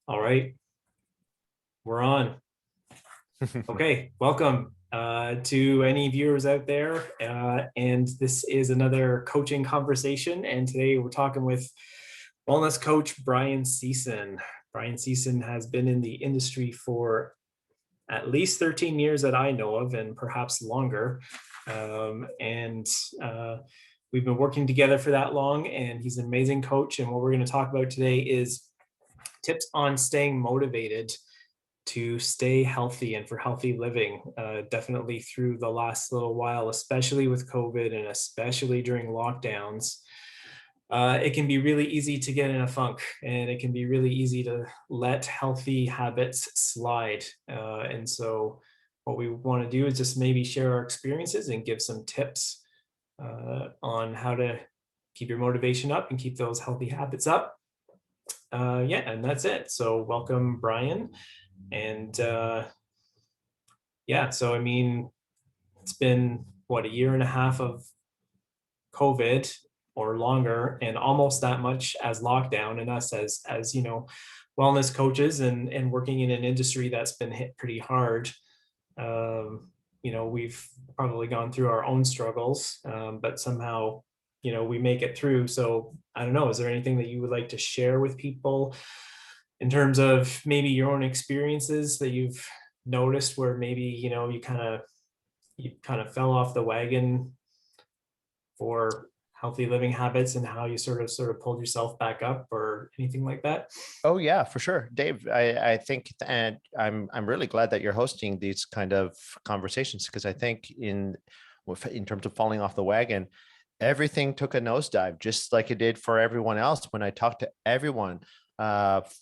All right, we're on. Okay, welcome to any viewers out there. And this is another coaching conversation. And today we're talking with wellness coach Brian Sison. Brian Sison has been in the industry for at least 13 years that I know of, and perhaps longer. And we've been working together for that long, and he's an amazing coach. And what we're going to talk about today is tips on staying motivated to stay healthy and for healthy living, definitely through the last little while, especially with COVID and especially during lockdowns. It can be really easy to get in a funk, and it can be really easy to let healthy habits slide. And so what we want to do is just maybe share our experiences and give some tips on how to keep your motivation up and keep those healthy habits up. Yeah, and that's it. So welcome, Brian. And yeah, so I mean, it's been what, a year and a half of COVID or longer, and almost that much as lockdown. And us as wellness coaches and working in an industry that's been hit pretty hard. We've probably gone through our own struggles, but somehow we make it through. So I don't know, is there anything that you would like to share with people in terms of maybe your own experiences that you've noticed where maybe you kind of fell off the wagon for healthy living habits, and how you sort of pulled yourself back up, or anything like that? Oh yeah, for sure, Dave. I think, and I'm really glad that you're hosting these kind of conversations, because I think in terms of falling off the wagon, everything took a nosedive, just like it did for everyone else. When I talked to everyone,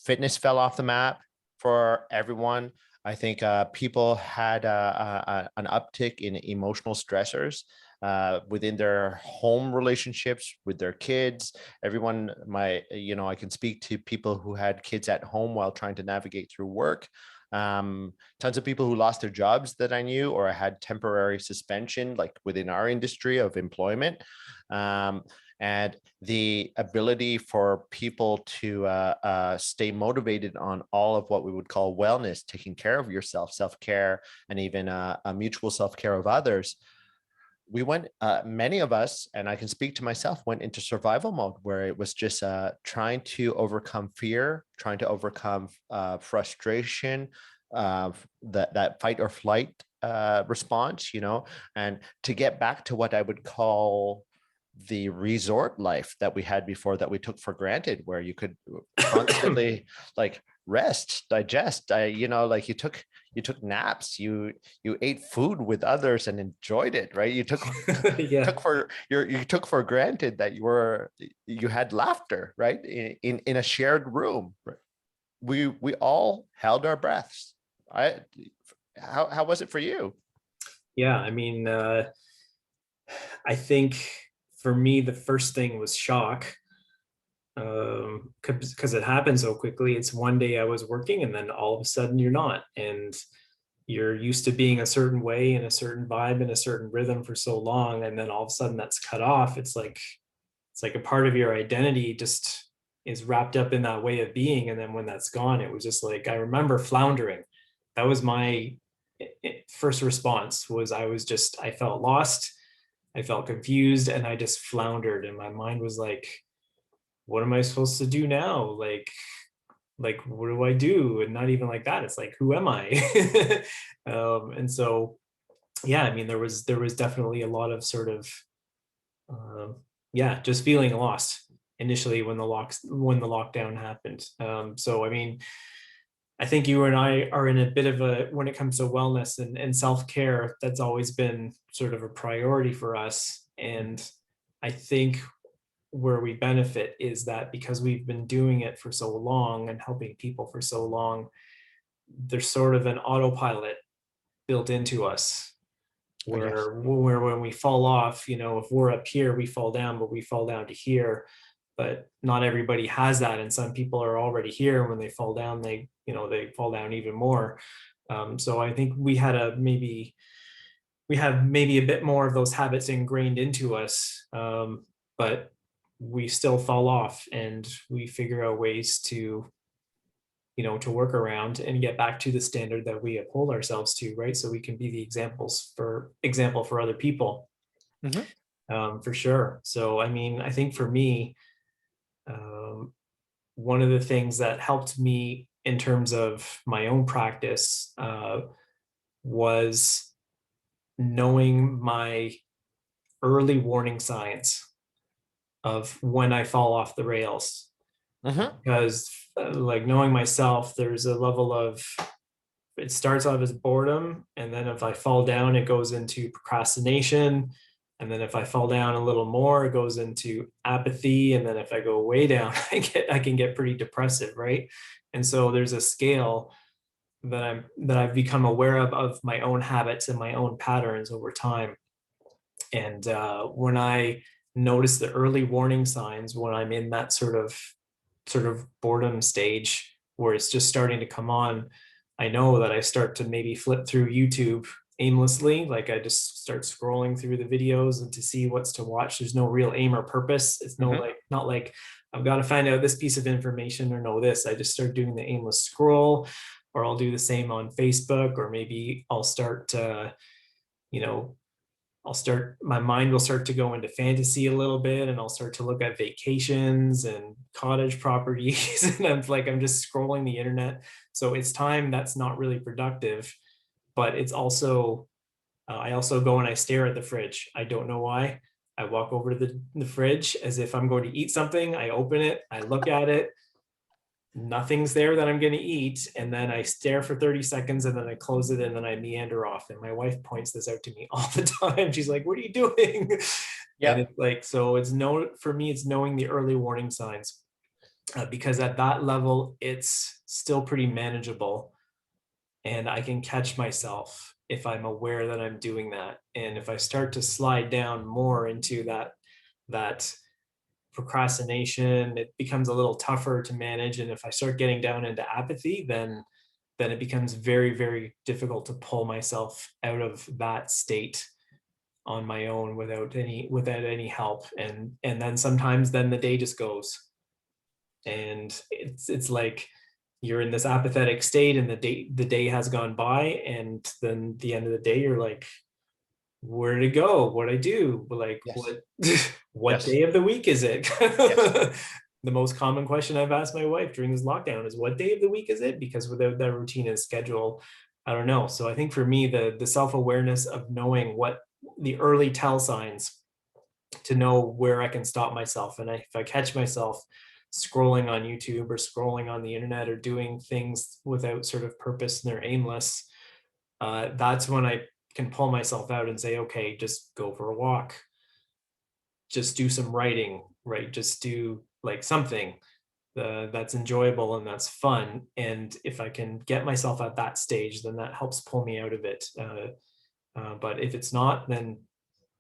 fitness fell off the map for everyone. I think people had an uptick in emotional stressors within their home relationships with their kids. Everyone, I can speak to people who had kids at home while trying to navigate through work. Tons of people who lost their jobs that I knew, or had temporary suspension, like within our industry of employment. And the ability for people to stay motivated on all of what we would call wellness, taking care of yourself, self-care, and even a mutual self-care of others. We went, many of us, and I can speak to myself, went into survival mode, where it was just trying to overcome fear, trying to overcome frustration, that fight or flight response, and to get back to what I would call the resort life that we had before, that we took for granted, where you could constantly like rest, digest. Like you took naps, you ate food with others and enjoyed it, right? You took Yeah. you took for granted that you had laughter, right? In a shared room. We all held our breaths. How was it for you? Yeah, I mean, I think for me the first thing was shock, because it happened so quickly. It's one day I was working, and then all of a sudden you're not, and you're used to being a certain way in a certain vibe in a certain rhythm for so long, and then all of a sudden that's cut off. It's like a part of your identity just is wrapped up in that way of being, and then when that's gone, it was just like, I remember floundering. That was my first response. I felt lost, I felt confused, and I just floundered, and my mind was like, what am I supposed to do now? Like what do I do? And not even like that, it's like, who am I? And so yeah, I mean, there was definitely a lot of sort of yeah, just feeling lost initially when the lockdown happened. So I mean, I think you and I are in a bit of a, when it comes to wellness and self-care, that's always been sort of a priority for us. And I think where we benefit is that because we've been doing it for so long and helping people for so long, there's sort of an autopilot built into us, Oh, yes. where when we fall off, if we're up here, we fall down, but we fall down to here. But not everybody has that, and some people are already here. When they fall down, they fall down even more. So I think we have maybe a bit more of those habits ingrained into us, but we still fall off, and we figure out ways to to work around and get back to the standard that we uphold ourselves to, right? So we can be the example for other people, Mhm. for sure. So, I mean, I think for me, one of the things that helped me in terms of my own practice was knowing my early warning signs of when I fall off the rails. Mhm. Because, like, knowing myself, there's a level of, it starts off as boredom, and then if I fall down, it goes into procrastination. And then if I fall down a little more, it goes into apathy. And then if I go way down, I can get pretty depressive, right? And so there's a scale that I've become aware of my own habits and my own patterns over time. And when I notice the early warning signs, when I'm in that sort of boredom stage where it's just starting to come on, I know that I start to maybe flip through YouTube aimlessly. Like, I just start scrolling through the videos and to see what's to watch. There's no real aim or purpose. It's no, Mhm. like, not like I've got to find out this piece of information or know this. I just start doing the aimless scroll, or I'll do the same on Facebook, or maybe I'll start you know my mind will start to go into fantasy a little bit, and I'll start to look at vacations and cottage properties. And I'm just scrolling the internet. So it's time that's not really productive, but it's also, I also go and I stare at the fridge. I don't know why. I walk over to the fridge as if I'm going to eat something. I open it, I look at it, nothing's there that I'm going to eat. And then I stare for 30 seconds, and then I close it, and then I meander off. And my wife points this out to me all the time. She's like, "What are you doing?" And Yep. it's like, so for me, it's knowing the early warning signs, because at that level, it's still pretty manageable. And I can catch myself if I'm aware that I'm doing that. And if I start to slide down more into that procrastination, it becomes a little tougher to manage. And if I start getting down into apathy, then it becomes very, very difficult to pull myself out of that state on my own without any help. And then sometimes then the day just goes, and it's like you're in this apathetic state, and the day has gone by, and then the end of the day you're like, where did it go? What I do? Like, Yes. what Yes. day of the week is it? Yes. The most common question I've asked my wife during this lockdown is, what day of the week is it? Because without that routine and schedule, I don't know. So I think for me, the self-awareness of knowing what the early tell signs, to know where I can stop myself. And if I catch myself scrolling on YouTube or scrolling on the internet or doing things without sort of purpose and they're aimless, that's when I can pull myself out and say, okay, just go for a walk, just do some writing, right? Just do like something that's enjoyable and that's fun. And if I can get myself at that stage, then that helps pull me out of it. But if it's not, then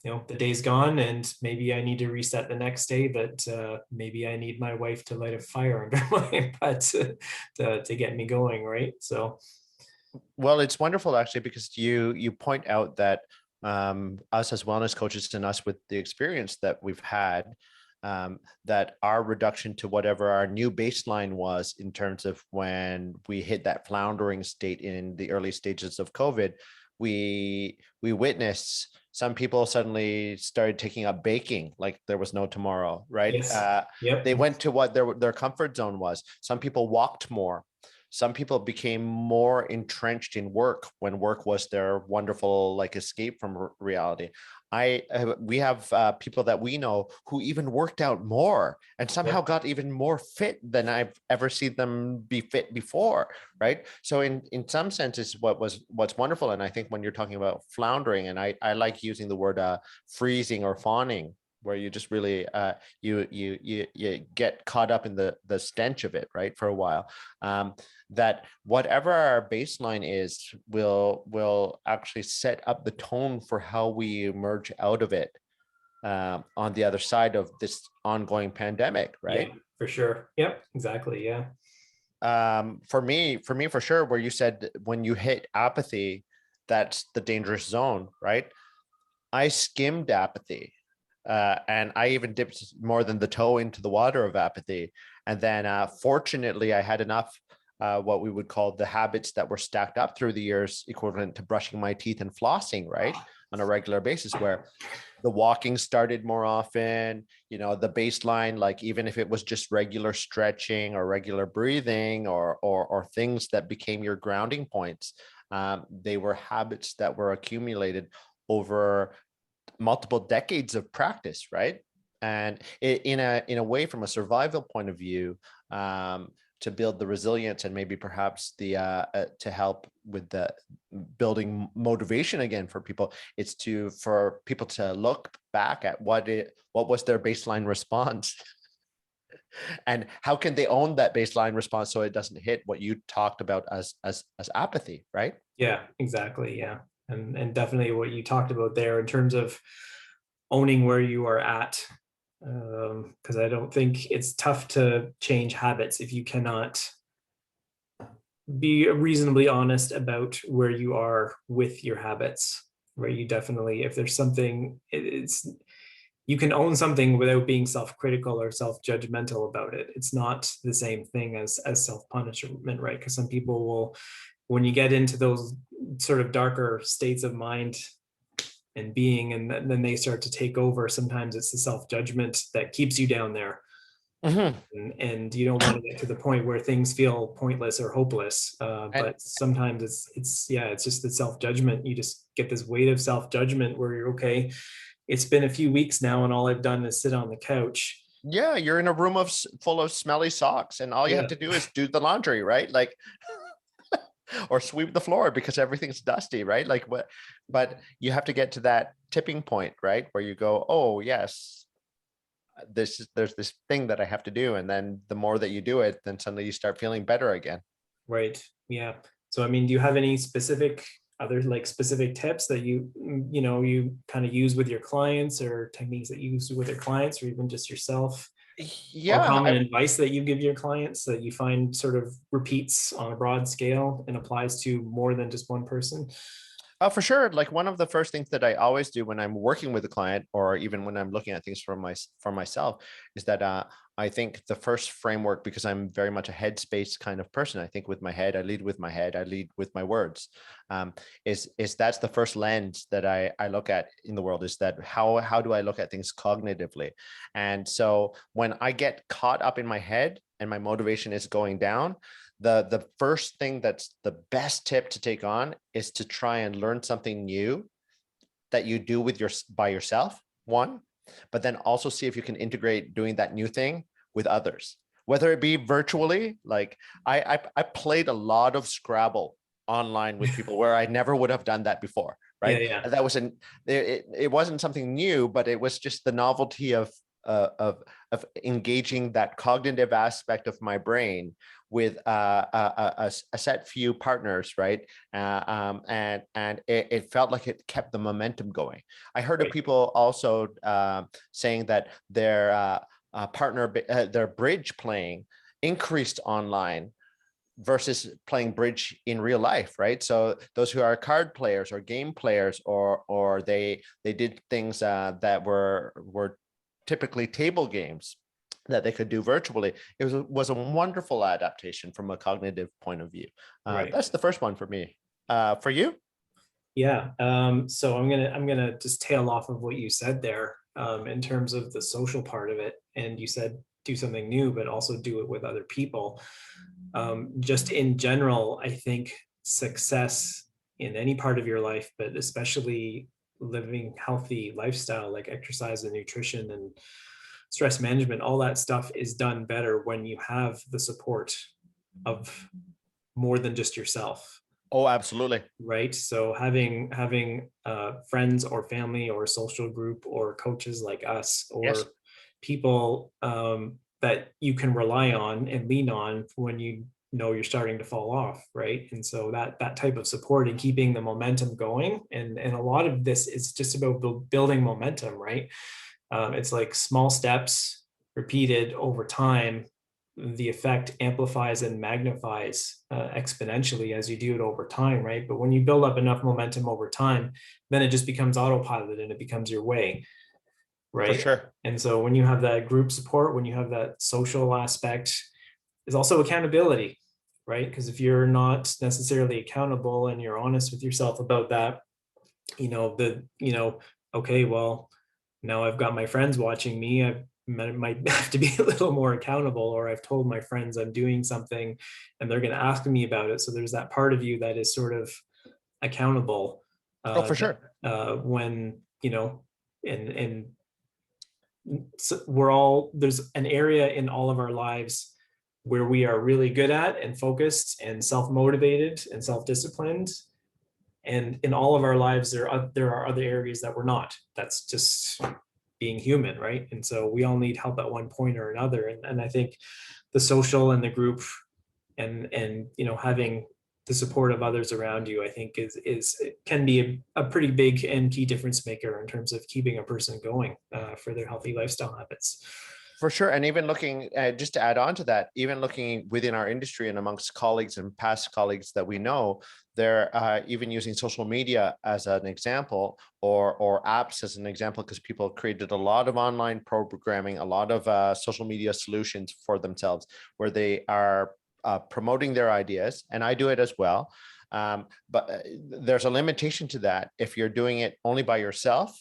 the day's gone, and maybe I need to reset the next day. But maybe I need my wife to light a fire under my butt to get me going, right? So Well, it's wonderful actually, because you point out that us as wellness coaches and us with the experience that we've had, that our reduction to whatever our new baseline was in terms of when we hit that floundering state in the early stages of COVID, we witnessed some people suddenly started taking up baking like there was no tomorrow, right? yes, yep, They went to what their comfort zone was. Some people walked more. Some people became more entrenched in work when work was their wonderful like escape from reality. We have people that we know who even worked out more and somehow yep, got even more fit than I've ever seen them be fit before, right? So in some senses, what's wonderful, and I think when you're talking about floundering, and I like using the word freezing or fawning, where you just really you get caught up in the stench of it, right, for a while. That whatever our baseline is will actually set up the tone for how we emerge out of it on the other side of this ongoing pandemic, yeah, right? for sure, yep, exactly, yeah, For sure, where you said when you hit apathy, that's the dangerous zone, right? I skimmed apathy, and I even dipped more than the toe into the water of apathy. And then fortunately, I had enough what we would call the habits that were stacked up through the years, equivalent to brushing my teeth and flossing, right, on a regular basis, where the walking started more often, the baseline, like even if it was just regular stretching or regular breathing or things that became your grounding points, they were habits that were accumulated over multiple decades of practice, right? And in a way, from a survival point of view, to build the resilience and maybe perhaps to help with the building motivation again for people, it's for people to look back at what was their baseline response and how can they own that baseline response so it doesn't hit what you talked about as apathy, right? Yeah, exactly. Yeah. And definitely what you talked about there in terms of owning where you are at. Because I don't think it's tough to change habits if you cannot be reasonably honest about where you are with your habits, right? You definitely, if there's something, it's you can own something without being self-critical or self-judgmental about it. It's not the same thing as self-punishment, right? Because some people will, when you get into those sort of darker states of mind and being, and then they start to take over, sometimes it's the self-judgment that keeps you down there. And you don't want to get to the point where things feel pointless or hopeless, but sometimes it's just the self-judgment. You just get this weight of self-judgment where you're okay, it's been a few weeks now and all I've done is sit on the couch. Yeah, you're in a room full of smelly socks and all you have to do is do the laundry, right? Like or sweep the floor because everything's dusty, right? Like but you have to get to that tipping point, right, where you go, oh yes, there's this thing that I have to do, and then the more that you do it, then suddenly you start feeling better again. Right. Yeah. So I mean, do you have any specific tips that you kind of use with your clients, or techniques that you use with your clients, or even just yourself? Yeah, or common advice that you give your clients that you find sort of repeats on a broad scale and applies to more than just one person? For sure. Like one of the first things that I always do when I'm working with a client, or even when I'm looking at things for myself, is that I think the first framework, because I'm very much a headspace kind of person. I think with my head, I lead with my head, I lead with my words. Is that's the first lens that I look at in the world, is that how do I look at things cognitively? And so when I get caught up in my head and my motivation is going down, the first thing, that's the best tip to take on, is to try and learn something new that you do by yourself, one, but then also see if you can integrate doing that new thing with others, whether it be virtually. Like I played a lot of Scrabble online with people where I never would have done that before, right? Yeah. And that was it wasn't something new, but it was just the novelty of engaging that cognitive aspect of my brain with a set few partners, right? And it felt like it kept the momentum going. I heard of people also saying that their partner, their bridge playing increased online versus playing bridge in real life, right? So those who are card players or game players, or they did things that were typically table games that they could do virtually. It was a wonderful adaptation from a cognitive point of view. That's the first one for me. For you? Yeah. So I'm gonna just tail off of what you said there, in terms of the social part of it. And you said do something new, but also do it with other people. Just in general, I think success in any part of your life, but especially living healthy lifestyle like exercise and nutrition and stress management, all that stuff is done better when you have the support of more than just yourself. Oh, absolutely. Right. So having friends or family or social group or coaches like us, or Yes. people that you can rely on and lean on when you know you're starting to fall off, right? And so that type of support and keeping the momentum going, and a lot of this is just about building momentum, right? It's like small steps repeated over time, the effect amplifies and magnifies exponentially as you do it over time, right? But when you build up enough momentum over time, then it just becomes autopilot and it becomes your way, right? For sure. And so when you have that group support, when you have that social aspect, is also accountability, right? Because if you're not necessarily accountable and you're honest with yourself about that, okay, well, now I've got my friends watching me. I might have to be a little more accountable, or I've told my friends I'm doing something and they're going to ask me about it. So there's that part of you that is sort of accountable Oh, for sure. when, and so there's an area in all of our lives where we are really good at and focused and self-motivated and self-disciplined, and in all of our lives there are other areas that we're not. That's just being human, right? And so we all need help at one point or another, and I think the social and the group and having the support of others around you, I think can be a pretty big and key difference maker in terms of keeping a person going for their healthy lifestyle habits. For sure. And even looking, just to add on to that, even looking within our industry and amongst colleagues and past colleagues that we know, they're even using social media as an example, or apps as an example, because people created a lot of online programming, a lot of social media solutions for themselves, where they are promoting their ideas. And I do it as well. But there's a limitation to that if you're doing it only by yourself,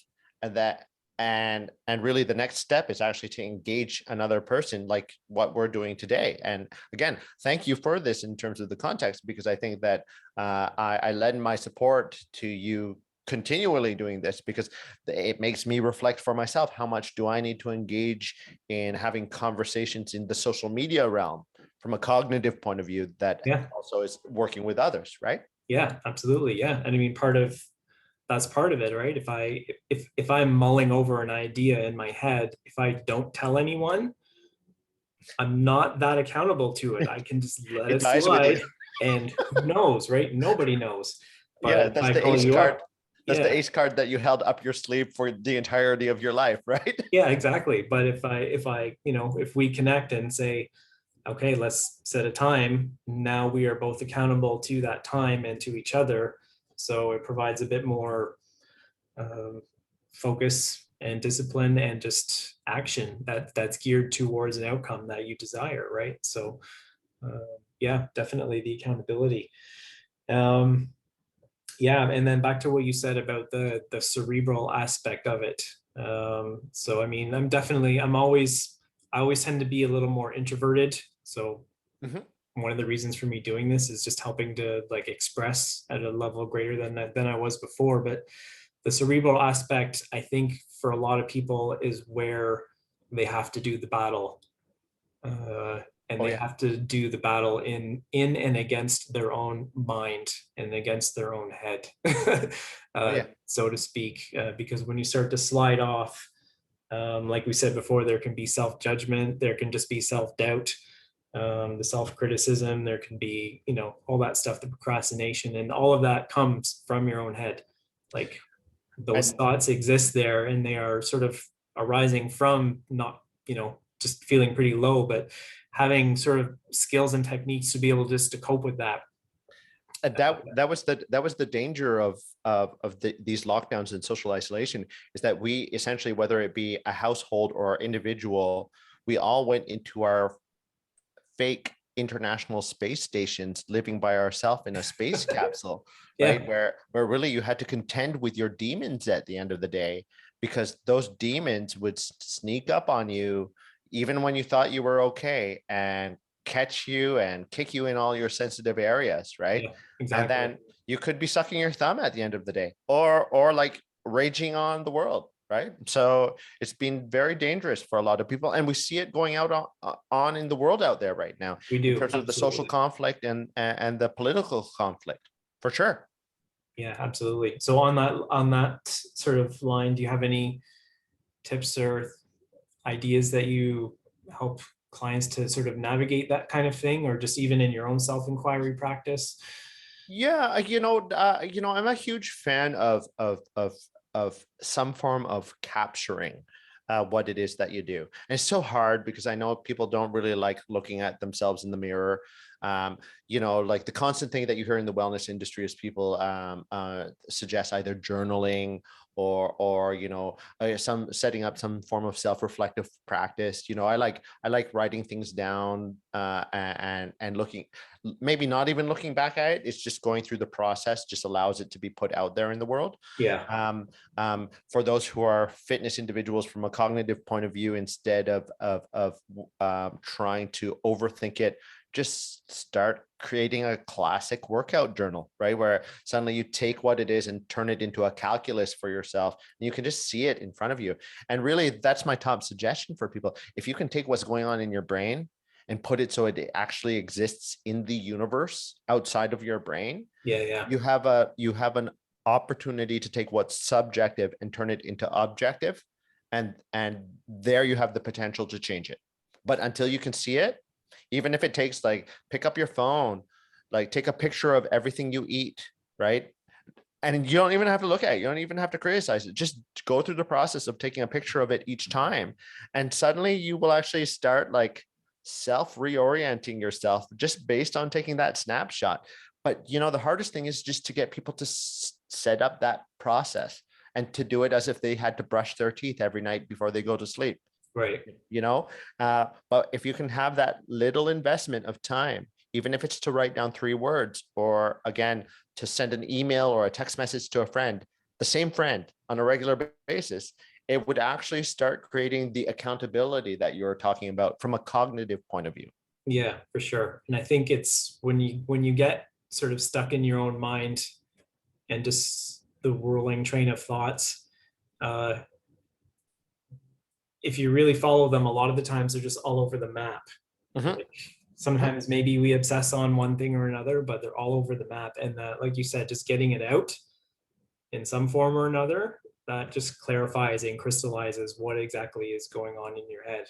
and really the next step is actually to engage another person, like what we're doing today. And again, thank you for this in terms of the context, because I think that I lend my support to you continually doing this, because it makes me reflect for myself, how much do I need to engage in having conversations in the social media realm from a cognitive point of view that Yeah, also is working with others, right? yeah, absolutely. Yeah, and I mean, that's part of it, right? If I'm mulling over an idea in my head, if I don't tell anyone, I'm not that accountable to it. I can just let It it dies with you. slide, and who knows, right? Nobody knows. But Yeah, if that's I the call ace you card. up, That's the yeah, ace card that you held up your sleeve for the entirety of your life, right? yeah, exactly. But if we connect and say, okay, let's set a time. Now we are both accountable to that time and to each other. So it provides a bit more um, focus and discipline and just action that's geared towards an outcome that you desire, right? So yeah, definitely the accountability. Um, yeah, and then back to what you said about the cerebral aspect of it. So I mean, I always tend to be a little more introverted. So Mhm. one of the reasons for me doing this is just helping to like express at a level greater than I was before. But the cerebral aspect, I think, for a lot of people is where they have to do the battle, uh, and Oh they yeah. have to do the battle in and against their own mind and against their own head, Oh yeah. so to speak. Because when you start to slide off, like we said before, there can be self-judgment, there can just be self-doubt, the self-criticism, there can be, all that stuff, the procrastination, and all of that comes from your own head. Like those And thoughts exist there, and they are sort of arising from not, just feeling pretty low, but having sort of skills and techniques to be able just to cope with that. that was the danger of these lockdowns and social isolation, is that we essentially, whether it be a household or individual, we all went into our fake international space stations, living by ourselves in a space capsule, Yeah, right? Where really you had to contend with your demons at the end of the day, because those demons would sneak up on you even when you thought you were okay, and catch you and kick you in all your sensitive areas, right? yeah, And exactly. then you could be sucking your thumb at the end of the day, or like raging on the world, right? So it's been very dangerous for a lot of people, and we see it going out on in the world out there right now, We in do, terms of the social absolutely. conflict and the political conflict, for sure. Yeah, absolutely. So on that sort of line, do you have any tips or ideas that you help clients to sort of navigate that kind of thing, or just even in your own self-inquiry practice? Yeah, I'm a huge fan of some form of capturing what it is that you do. And it's so hard because I know people don't really like looking at themselves in the mirror. Um, like the constant thing that you hear in the wellness industry is people suggest either journaling or some setting up some form of self-reflective practice. I like writing things down, and looking, maybe not even looking back at it. It's just going through the process just allows it to be put out there in the world. Yeah. For those who are fitness individuals, from a cognitive point of view, instead of trying to overthink it, just start creating a classic workout journal, right? Where suddenly you take what it is and turn it into a calculus for yourself, and you can just see it in front of you. And really, that's my top suggestion for people. If you can take what's going on in your brain and put it so it actually exists in the universe outside of your brain, Yeah. you have an opportunity to take what's subjective and turn it into objective, and there you have the potential to change it. But until you can see it, even if it takes, like, pick up your phone, like take a picture of everything you eat, right? And you don't even have to look at it. You don't even have to criticize it. Just go through the process of taking a picture of it each time. And suddenly you will actually start, like, self reorienting yourself just based on taking that snapshot. But the hardest thing is just to get people to set up that process and to do it as if they had to brush their teeth every night before they go to sleep. Right. But if you can have that little investment of time, even if it's to write down 3 words, or again, to send an email or a text message to a friend, the same friend, on a regular basis, it would actually start creating the accountability that you're talking about from a cognitive point of view. Yeah, for sure. And I think it's when you get sort of stuck in your own mind and just the whirling train of thoughts, if you really follow them, a lot of the times they're just all over the map. Like, sometimes maybe we obsess on one thing or another, but they're all over the map. And like you said, just getting it out in some form or another, that just clarifies and crystallizes what exactly is going on in your head.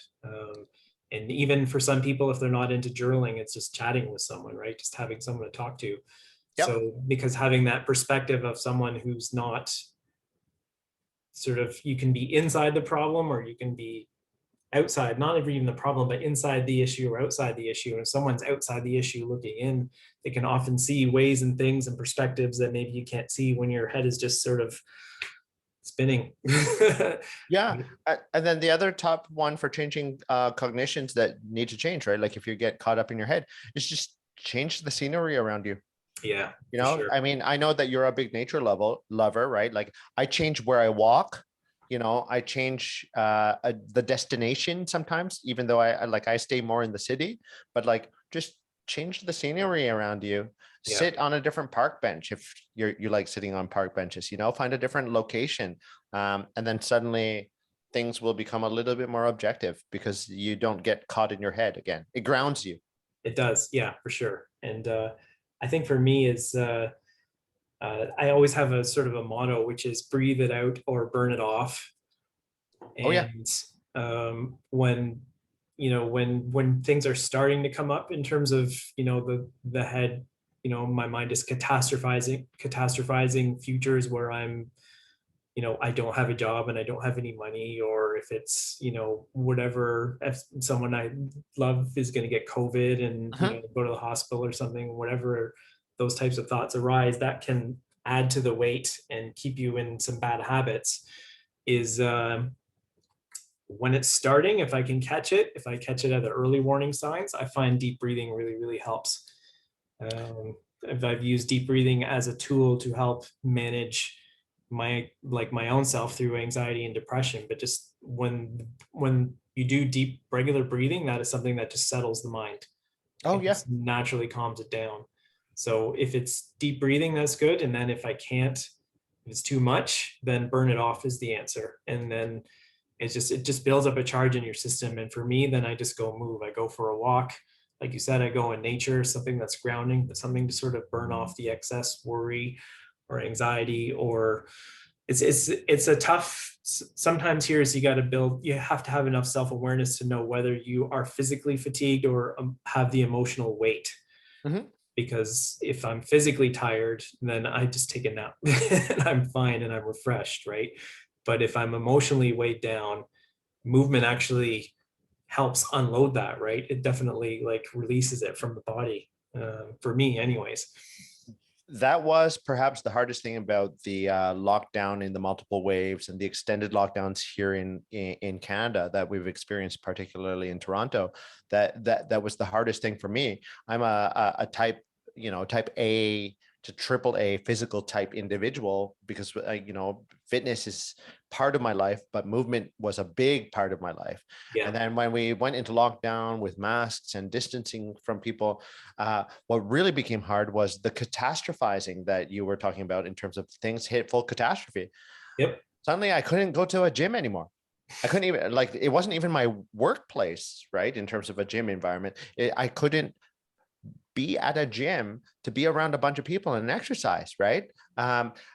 And even for some people, if they're not into journaling, it's just chatting with someone, right? Just having someone to talk to. Yep. So because having that perspective of someone who's not sort of, you can be inside the problem or you can be outside, not even the problem, but inside the issue or outside the issue. And if someone's outside the issue looking in, they can often see ways and things and perspectives that maybe you can't see when your head is just sort of spinning. Yeah. And then the other top one for changing cognitions that need to change, right? Like if you get caught up in your head, is just change the scenery around you. Yeah. Sure. I mean, I know that you're a big nature lover, right? Like I change where I walk. I change the destination sometimes, even though I stay more in the city, but like just change the scenery around you. Yeah. Sit on a different park bench if you like sitting on park benches. Find a different location, and then suddenly things will become a little bit more objective because you don't get caught in your head again. It grounds you. It does, yeah, for sure. And I think for me is I always have a sort of a motto, which is breathe it out or burn it off. And when things are starting to come up in terms of the head, my mind is catastrophizing futures where I'm, I don't have a job and I don't have any money, or if it's whatever, if someone I love is going to get COVID and go to the hospital or something, whatever those types of thoughts arise, that can add to the weight and keep you in some bad habits. Is when it's starting, if I can catch it, if I catch it at the early warning signs, I find deep breathing really, really helps. I've used deep breathing as a tool to help manage my own self through anxiety and depression. But just when you do deep regular breathing, that is something that just settles the mind. Just naturally calms it down. So if it's deep breathing, that's good. And then if it's too much, then burn it off is the answer. And then it just builds up a charge in your system. And for me, then I just go move. I go for a walk. Like you said, I go in nature, something that's grounding, but something to sort of burn off the excess worry or anxiety. Or it's a tough, sometimes you have to have enough self-awareness to know whether you are physically fatigued or have the emotional weight. Because if I'm physically tired, then I just take a nap and I'm fine and I'm refreshed, right? But if I'm emotionally weighed down, movement actually helps unload that, right? It definitely releases it from the body, for me anyways. That was perhaps the hardest thing about the lockdown in the multiple waves and the extended lockdowns here in Canada that we've experienced, particularly in Toronto. That was the hardest thing for me. I'm a type, type A to triple A physical type individual because fitness is part of my life, but movement was a big part of my life. Yeah. And then when we went into lockdown with masks and distancing from people, what really became hard was the catastrophizing that you were talking about in terms of things hit full catastrophe. Yep. Suddenly I couldn't go to a gym anymore. I couldn't even, like, it wasn't even my workplace, right? In terms of a gym environment, I couldn't be at a gym to be around a bunch of people and exercise, right?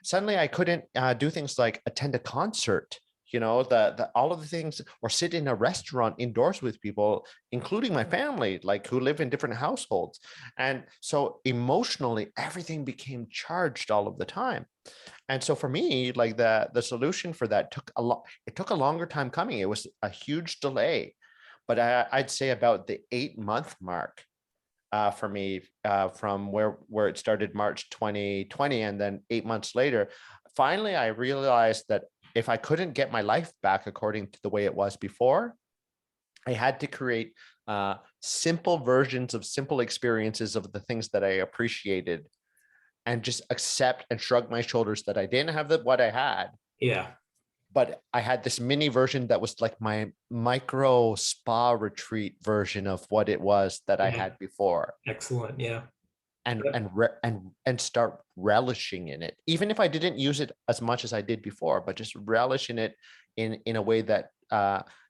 Suddenly I couldn't do things like attend a concert, the all of the things, or sit in a restaurant indoors with people, including my family, like who live in different households. And so emotionally, everything became charged all of the time. And so for me, like the solution for that took a lot. It took a longer time coming. It was a huge delay, but I'd say about the 8-month mark for me, from where it started March 2020, and then 8 months later, finally I realized that if I couldn't get my life back according to the way it was before, I had to create simple versions of simple experiences of the things that I appreciated, and just accept and shrug my shoulders that I didn't have what I had. Yeah. But I had this mini version that was like my micro spa retreat version of what it was that I Yeah. had before. Excellent. Yeah. And Yep. and start relishing in it, even if I didn't use it as much as I did before, but just relish in it in a way that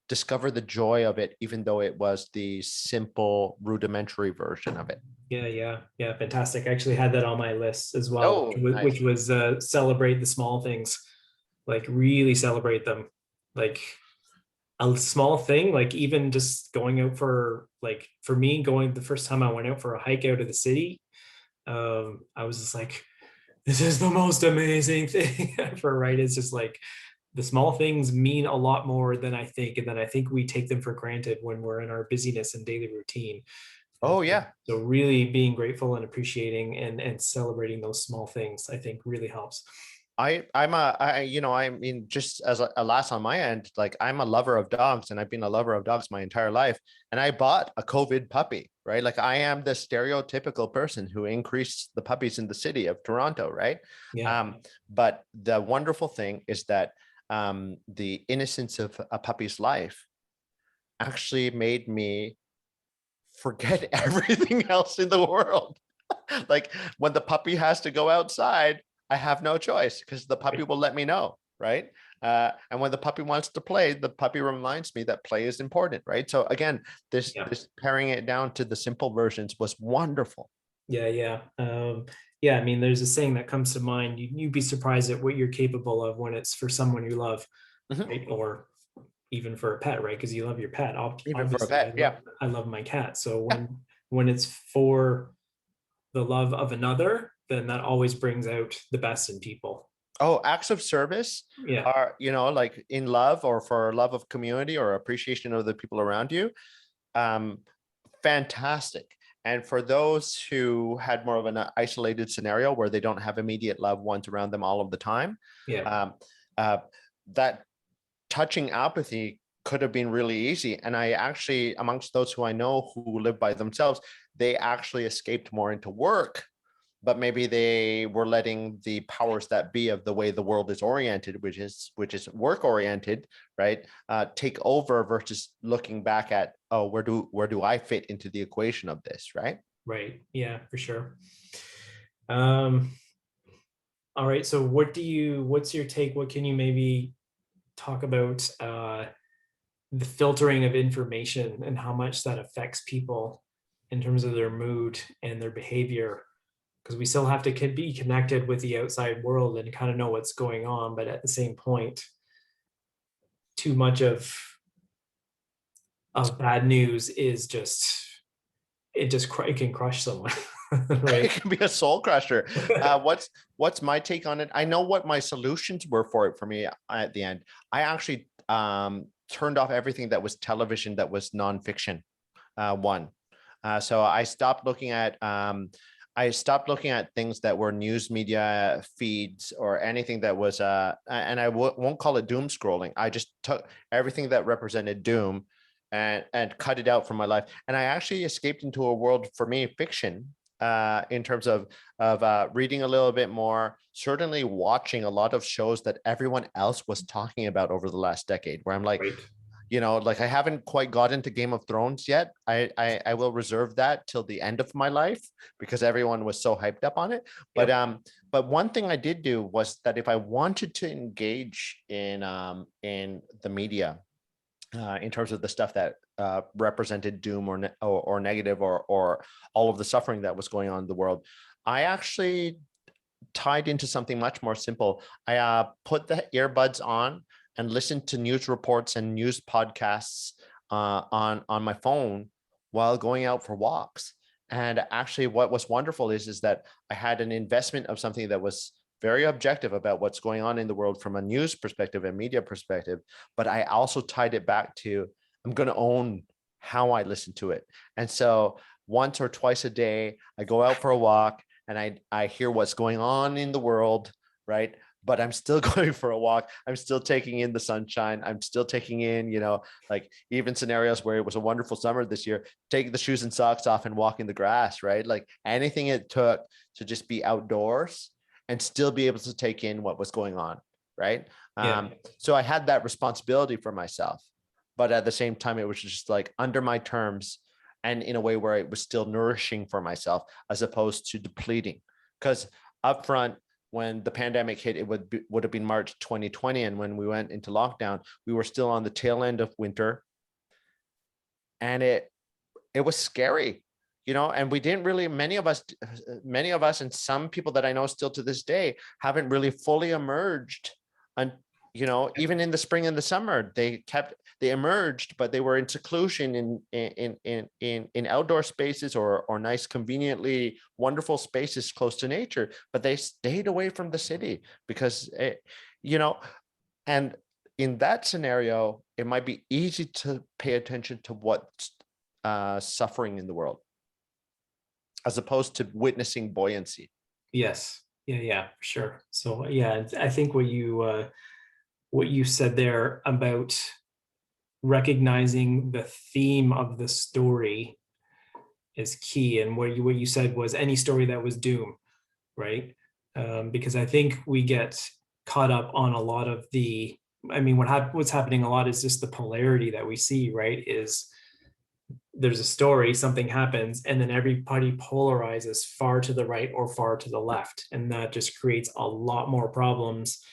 discover the joy of it, even though it was the simple rudimentary version of it. Yeah. Fantastic. I actually had that on my list as well, Oh, nice. which was celebrate the small things, like really celebrate them. Like a small thing, like even just going out for, like, for me, going the first time I went out for a hike out of the city, I was just like, this is the most amazing thing ever, right? It's just like the small things mean a lot more than I think, and then I think we take them for granted when we're in our busyness and daily routine. Oh yeah. So really being grateful and appreciating and celebrating those small things, I think really helps. I mean, just as a last on my end, like I'm a lover of dogs, and I've been a lover of dogs my entire life. And I bought a COVID puppy, right? Like I am the stereotypical person who increased the puppies in the city of Toronto, right? Yeah. Um, but the wonderful thing is that the innocence of a puppy's life actually made me forget everything else in the world. Like when the puppy has to go outside, I have no choice because the puppy will let me know, right? And when the puppy wants to play, the puppy reminds me that play is important, right? So again, Yeah. this paring it down to the simple versions was wonderful. Yeah. I mean, there's a saying that comes to mind. You'd be surprised at what you're capable of when it's for someone you love, Mhm. right? Or even for a pet, right? Because you love your pet. Even for a Obviously, pet, yeah. I love my cat. So Yeah. when it's for the love of another, then that always brings out the best in people. Oh, acts of service Yeah. are, like in love or for love of community or appreciation of the people around you. Um, Fantastic. And for those who had more of an isolated scenario where they don't have immediate loved ones around them all of the time, Yeah. um, uh, that touching apathy could have been really easy. And I actually, amongst those who I know who live by themselves, they actually escaped more into work, but maybe they were letting the powers that be of the way the world is oriented, which is work oriented, right? Take over versus looking back at, oh, where do I fit into the equation of this, right? Right. Yeah, for sure. Um, all right. So what's your take? What can you maybe talk about the filtering of information and how much that affects people in terms of their mood and their behavior? Because we still have to be connected with the outside world and kind of know what's going on, but at the same point, too much of bad news is just, it can crush someone. It Right. can be a soul crusher. What's my take on it? I know what my solutions were for it for me at the end. I actually turned off everything that was television that was nonfiction. One. So I stopped looking at I stopped looking at things that were news media feeds or anything that was, and I won't call it doom scrolling. I just took everything that represented doom and cut it out from my life. And I actually escaped into a world, for me, fiction, in terms of reading a little bit more, certainly watching a lot of shows that everyone else was talking about over the last decade, where I'm like, Right. like I haven't quite got into Game of Thrones yet. I will reserve that till the end of my life because everyone was so hyped up on it. But Yep. but one thing I did do was that if I wanted to engage in the media, in terms of the stuff that represented doom or negative or all of the suffering that was going on in the world, I actually tied into something much more simple. I put the earbuds on and listened to news reports and news podcasts on my phone while going out for walks. And actually, what was wonderful is that I had an investment of something that was very objective about what's going on in the world from a news perspective and media perspective. But I also tied it back to I'm going to own how I listen to it. And so once or twice a day, I go out for a walk and I hear what's going on in the world, right? But I'm still going for a walk. I'm still taking in the sunshine. I'm still taking in, like even scenarios where it was a wonderful summer this year, taking the shoes and socks off and walking the grass, right? Like anything it took to just be outdoors and still be able to take in what was going on, right? Yeah. So I had that responsibility for myself, but at the same time, it was just like under my terms and in a way where it was still nourishing for myself as opposed to depleting. Because upfront, when the pandemic hit, it would have been March 2020. And when we went into lockdown, we were still on the tail end of winter. And it was scary, and we didn't really, many of us and some people that I know still to this day haven't really fully emerged. And even in the spring and the summer, they emerged, but they were in seclusion in outdoor spaces or nice, conveniently wonderful spaces close to nature, but they stayed away from the city because and in that scenario, it might be easy to pay attention to what's suffering in the world as opposed to witnessing buoyancy. Yes. Yeah, for sure. So yeah, I think what you said there about recognizing the theme of the story is key. And what you said was any story that was doom, right? Because I think we get caught up on a lot of what's happening a lot is just the polarity that we see, right? Is there's a story, something happens, and then everybody polarizes far to the right or far to the left. And that just creates a lot more problems,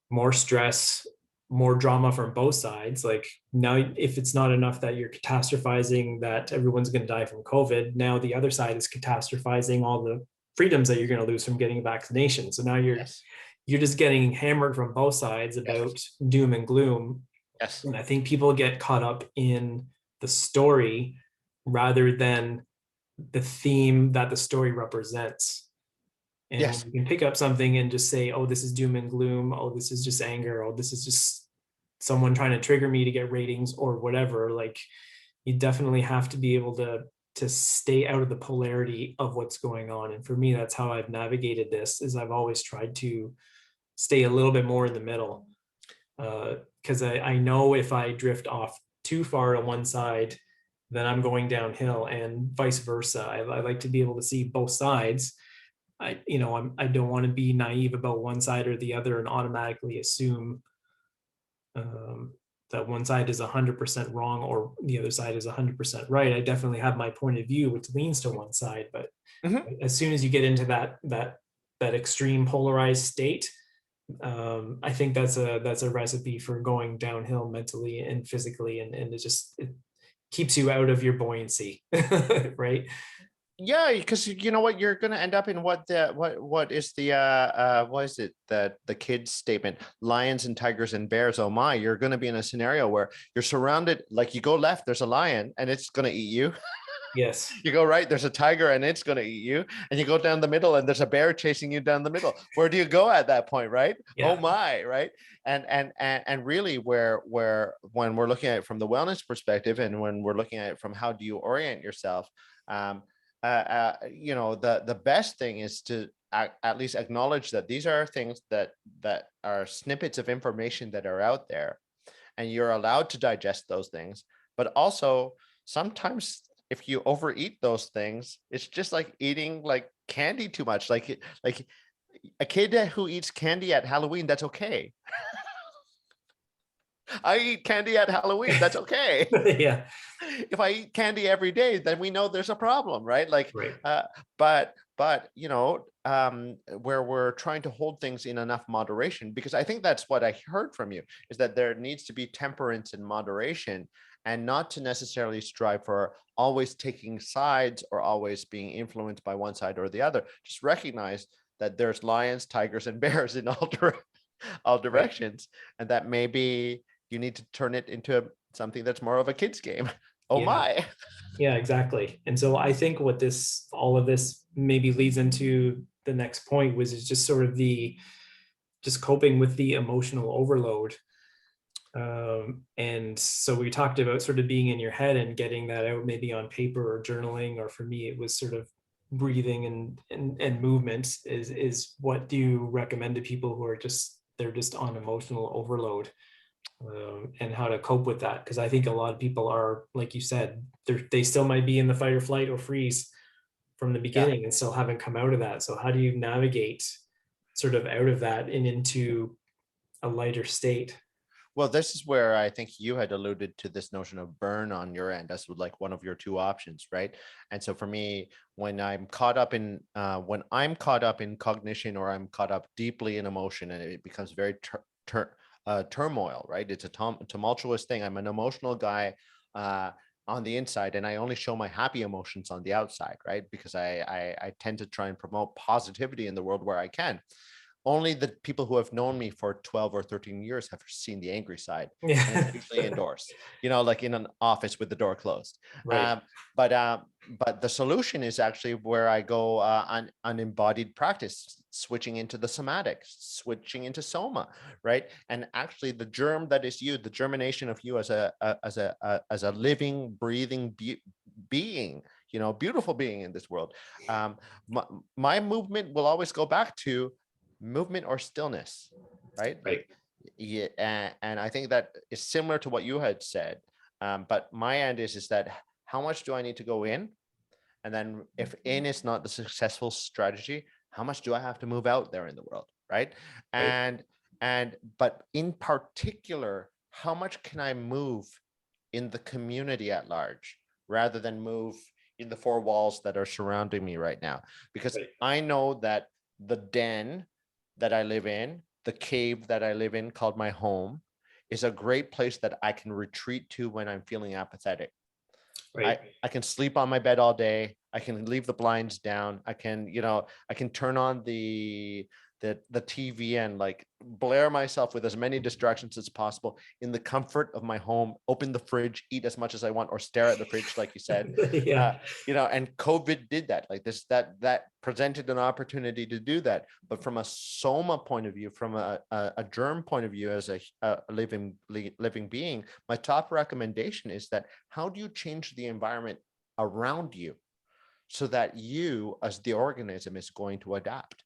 more stress, more drama from both sides. Like now, if it's not enough that you're catastrophizing that everyone's going to die from COVID, now the other side is catastrophizing all the freedoms that you're going to lose from getting a vaccination. So now Yes. you're just getting hammered from both sides about Yes. doom and gloom. Yes. And I think people get caught up in the story rather than the theme that the story represents. And Yes. you can pick up something and just say, oh, this is doom and gloom. Oh, this is just anger. Oh, this is just someone trying to trigger me to get ratings or whatever. Like you definitely have to be able to stay out of the polarity of what's going on. And for me, that's how I've navigated this is I've always tried to stay a little bit more in the middle. Because I know if I drift off too far to one side, then I'm going downhill and vice versa. I like to be able to see both sides. I don't want to be naive about one side or the other and automatically assume that one side is 100% wrong or the other side is 100% right. I definitely have my point of view, which leans to one side, but as soon as you get into that extreme polarized state, I think that's a recipe for going downhill mentally and physically, and it keeps you out of your buoyancy, right? Yeah, because you know what, you're going to end up in what is the what is it, that the kids statement, lions and tigers and bears, oh my, you're going to be in a scenario where you're surrounded, like you go left, there's a lion and it's going to eat you. Yes. You go right, there's a tiger and it's going to eat you, and you go down the middle and there's a bear chasing you down the middle. Where do you go at that point, right? Yeah. Oh my, right? And really, where when we're looking at it from the wellness perspective and when we're looking at it from how do you orient yourself, the best thing is to at least acknowledge that these are things that are snippets of information that are out there, and you're allowed to digest those things. But also, sometimes if you overeat those things, it's just like eating like candy too much. Like a kid who eats candy at Halloween, that's okay. I eat candy at Halloween, that's okay. Yeah. If I eat candy every day, then we know there's a problem, right? Like, Right. but where we're trying to hold things in enough moderation, because I think that's what I heard from you, is that there needs to be temperance and moderation, and not to necessarily strive for always taking sides or always being influenced by one side or the other. Just recognize that there's lions, tigers, and bears in all Right. directions, and that maybe you need to turn it into something that's more of a kid's game. Oh Yeah. my. Yeah, exactly. And so I think what all of this maybe leads into the next point was is just sort of just coping with the emotional overload. And so we talked about sort of being in your head and getting that out maybe on paper or journaling, or for me, it was sort of breathing and movement. Is what do you recommend to people who are they're just on emotional overload? And how to cope with that, because I think a lot of people are, like you said, they still might be in the fight or flight or freeze from the Yeah. beginning and still haven't come out of that. So how do you navigate sort of out of that and into a lighter state? Well, this is where I think you had alluded to this notion of burn on your end. That's like one of your two options, right? And so for me, when I'm caught up in cognition, or I'm caught up deeply in emotion, and it becomes very turmoil, right? It's a tumultuous thing. I'm an emotional guy on the inside, and I only show my happy emotions on the outside, right? Because I tend to try and promote positivity in the world where I can. Only the people who have known me for 12 or 13 years have seen the angry side. And it's Yeah. usually indoors, like in an office with the door closed. Right. But the solution is actually where I go on embodied practice, switching into the somatic, switching into soma, right? And actually the germ that is you, the germination of you as a living, breathing being, beautiful being in this world. My movement will always go back to movement or stillness, right? Right. Like, yeah, and I think that is similar to what you had said. But my end is that how much do I need to go in? And then if in is not the successful strategy, how much do I have to move out there in the world, right? Right. But in particular, how much can I move in the community at large rather than move in the four walls that are surrounding me right now? Because Right. I know that the den that I live in, the cave that I live in called my home, is a great place that I can retreat to when I'm feeling apathetic. Right. I can sleep on my bed all day. I can leave the blinds down. I can turn on the TV and like blare myself with as many distractions as possible in the comfort of my home, open the fridge, eat as much as I want, or stare at the fridge, like you said. Yeah. And COVID did that. Like that presented an opportunity to do that. But from a soma point of view, from a germ point of view, as a living being, my top recommendation is that how do you change the environment around you so that you, as the organism, is going to adapt?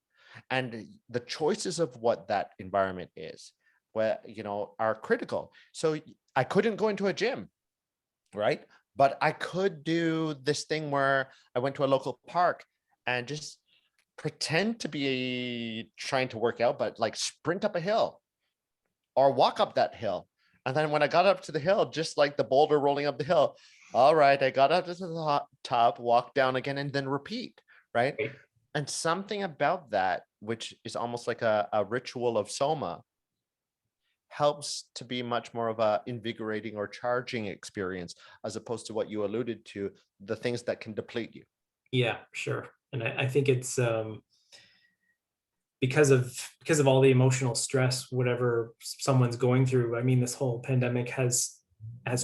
And the choices of what that environment is, are critical. So I couldn't go into a gym, right? But I could do this thing where I went to a local park and just pretend to be trying to work out, but like sprint up a hill or walk up that hill. And then when I got up to the hill, just like the boulder rolling up the hill, all right, I got up to the top, walk down again, and then repeat, right? Right. And something about that, which is almost like a ritual of soma, helps to be much more of a invigorating or charging experience, as opposed to what you alluded to, the things that can deplete you. Yeah, sure. And I think it's because of all the emotional stress, whatever someone's going through. I mean, this whole pandemic has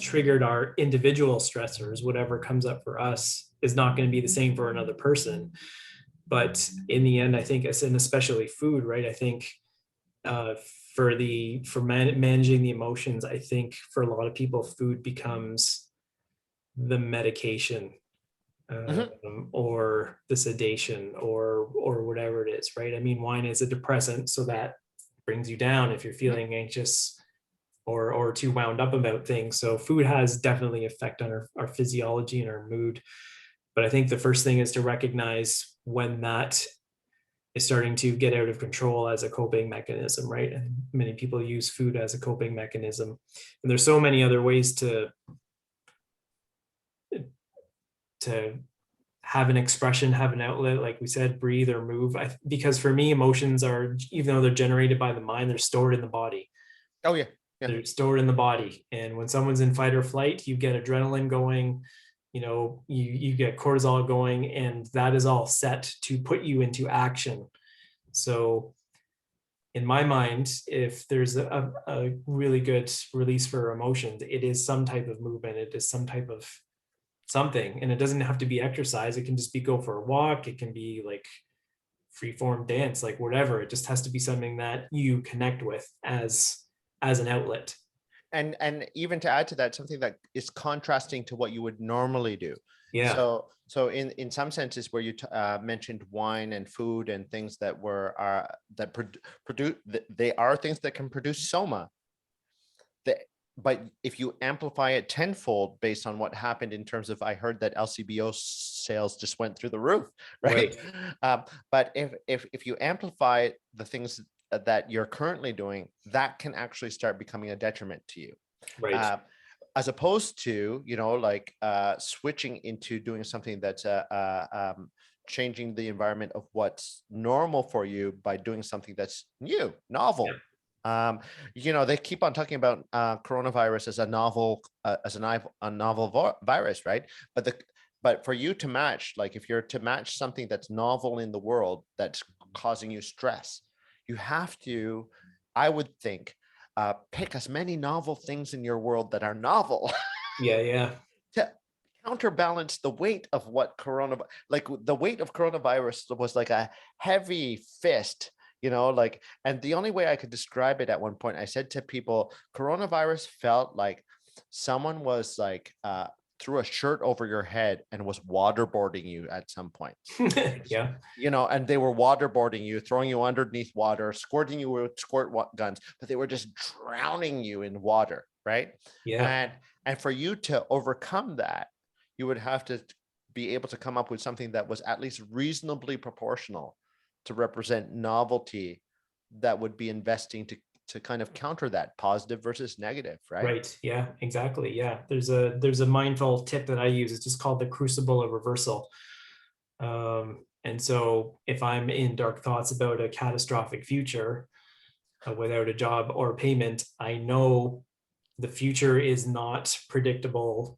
triggered our individual stressors. Whatever comes up for us is not going to be the same for another person. But in the end, I think, and especially food, right? I think uh, managing the emotions, I think for a lot of people, food becomes the medication. Mhm. or the sedation or whatever it is, right? I mean, wine is a depressant, so that brings you down if you're Mhm. feeling anxious or too wound up about things. So food has definitely effect on our physiology and our mood. But I think the first thing is to recognize when that is starting to get out of control as a coping mechanism, right? And many people use food as a coping mechanism. And there's so many other ways to have an expression, have an outlet, like we said, breathe or move. Because for me, emotions are, even though they're generated by the mind, they're stored in the body. Oh yeah. Yeah. They're stored in the body. And when someone's in fight or flight, you get adrenaline going, you get cortisol going, and that is all set to put you into action. So in my mind, if there's a really good release for emotions, it is some type of movement. It is some type of something. And it doesn't have to be exercise. It can just be go for a walk. It can be like free form dance, like whatever. It just has to be something that you connect with as an outlet. And even to add to that, something that is contrasting to what you would normally do. Yeah. So in some senses where you mentioned wine and food and things that were that produce, they are things that can produce soma. But if you amplify it tenfold based on what happened in terms of, I heard that LCBO sales just went through the roof, right? But if you amplify the things that you're currently doing, that can actually start becoming a detriment to you. Right. As opposed to, like switching into doing something that's changing the environment of what's normal for you by doing something that's new, novel. Yep. They keep on talking about coronavirus as a novel virus, right? But for you to match, like if you're to match something that's novel in the world that's causing you stress, you have to, I would think, pick as many novel things in your world that are novel Yeah. to counterbalance the weight of what like the weight of coronavirus was like a heavy fist, and the only way I could describe it at one point, I said to people, coronavirus felt like someone was like threw a shirt over your head and was waterboarding you at some point. Yeah. And they were waterboarding you, throwing you underneath water, squirting you with squirt guns, but they were just drowning you in water, right? Yeah. And for you to overcome that, you would have to be able to come up with something that was at least reasonably proportional to represent novelty that would be investing to kind of counter that positive versus negative, right? Right. Yeah, exactly. Yeah. There's a mindful tip that I use. It's just called the Crucible of Reversal. And so if I'm in dark thoughts about a catastrophic future without a job or payment, I know the future is not predictable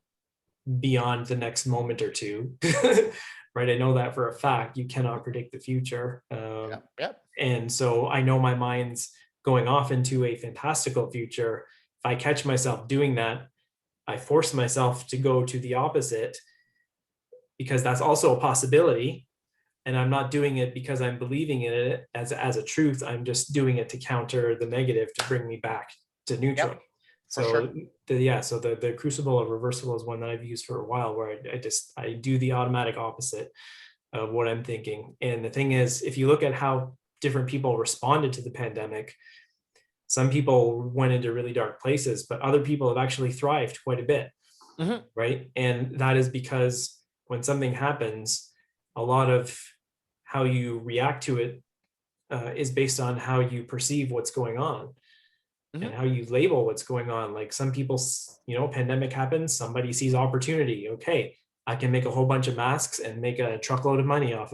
beyond the next moment or two. Right. I know that for a fact. You cannot predict the future. Yep. And so I know my mind's going off into a fantastical future. If I catch myself doing that, I force myself to go to the opposite because that's also a possibility. And I'm not doing it because I'm believing in it as a truth. I'm just doing it to counter the negative to bring me back to neutral. Yep, for sure. So the Crucible of Reversal is one that I've used for a while, where I do the automatic opposite of what I'm thinking. And the thing is, if you look at how different people responded to the pandemic, some people went into really dark places, but other people have actually thrived quite a bit. Mm-hmm. Right. And that is because when something happens, a lot of how you react to it is based on how you perceive what's going on Mm-hmm. and how you label what's going on. Like some people, pandemic happens, somebody sees opportunity. Okay, I can make a whole bunch of masks and make a truckload of money off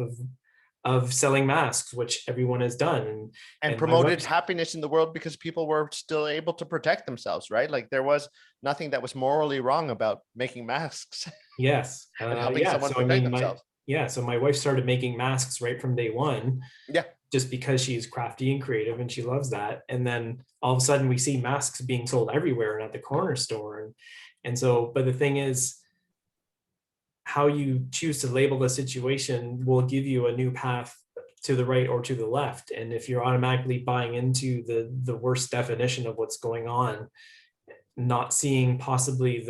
of selling masks, which everyone has done. And And my promoted wife, happiness in the world because people were still able to protect themselves, right? Like there was nothing that was morally wrong about making masks yes, and helping yeah. someone So I protect mean, themselves. so my wife started making masks right from day one, Yeah. just because she's crafty and creative and she loves that. And then all of a sudden we see masks being sold everywhere and at the corner store. And so, but the thing is, how you choose to label the situation will give you a new path to the right or to the left. And if you're automatically buying into the worst definition of what's going on, not seeing possibly